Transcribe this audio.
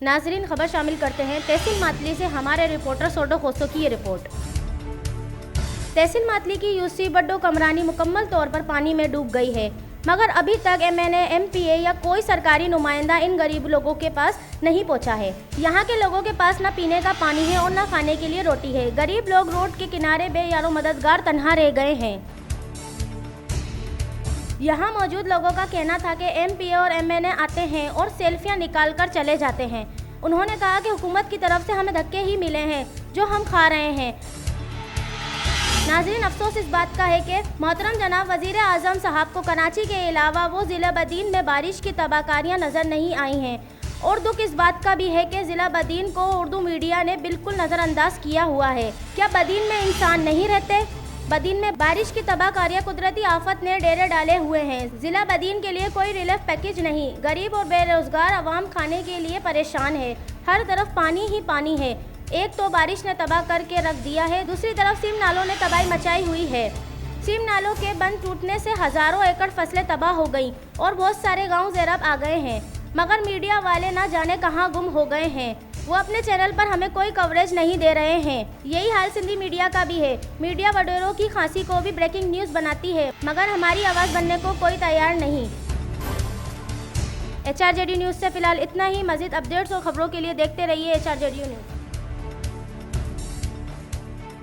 नाजरीन, खबर शामिल करते हैं तहसील मातली से हमारे रिपोर्टर सोडो खोसो की ये रिपोर्ट। तहसील मातली की यूसी बड्डो कमरानी मुकम्मल तौर पर पानी में डूब गई है, मगर अभी तक MNA, MPA या कोई सरकारी नुमाइंदा इन गरीब लोगों के पास नहीं पहुंचा है। यहाँ के लोगों के पास न पीने का पानी है और न खाने के लिए रोटी है। गरीब लोग रोड के किनारे बेयारो मददगार तन्हा रह गए हैं। यहाँ मौजूद लोगों का कहना था कि MPA और MNA आते हैं और सेल्फियाँ निकाल कर चले जाते हैं। उन्होंने कहा कि हुकूमत की तरफ से हमें धक्के ही मिले हैं जो हम खा रहे हैं। नाज़रीन, अफसोस इस बात का है कि मोहतरम जनाब वज़ीर आज़म साहब को कराची के अलावा वो ज़िला बदीन में बारिश की तबाहकारियाँ नज़र नहीं आई हैं। और दुख इस बात का भी है कि ज़िला बदीन को उर्दू मीडिया ने बिल्कुल नज़रअंदाज किया हुआ है। क्या बदीन में इंसान नहीं रहते? बदीन में बारिश की तबाहकारियाँ कुदरती आफत ने डेरे डाले हुए हैं। ज़िला बदीन के लिए कोई रिलीफ पैकेज नहीं। गरीब और बेरोज़गार अवाम खाने के लिए परेशान है। हर तरफ पानी ही पानी है। एक तो बारिश ने तबाह करके रख दिया है, दूसरी तरफ सीम नालों ने तबाही मचाई हुई है। सीम नालों के बंद टूटने से हज़ारों एकड़ फसलें तबाह हो गईं और बहुत सारे गांव ज़ैरब आ गए हैं, मगर मीडिया वाले ना जाने कहां गुम हो गए हैं। वो अपने चैनल पर हमें कोई कवरेज नहीं दे रहे हैं। यही हाल सिंधी मीडिया का भी है। मीडिया वडेरों की खांसी को भी ब्रेकिंग न्यूज़ बनाती है, मगर हमारी आवाज़ बनने को कोई तैयार नहीं। HRJD न्यूज़ से फ़िलहाल इतना ही। मज़ीद अपडेट्स और ख़बरों के लिए देखते रहिए HRJD न्यूज़।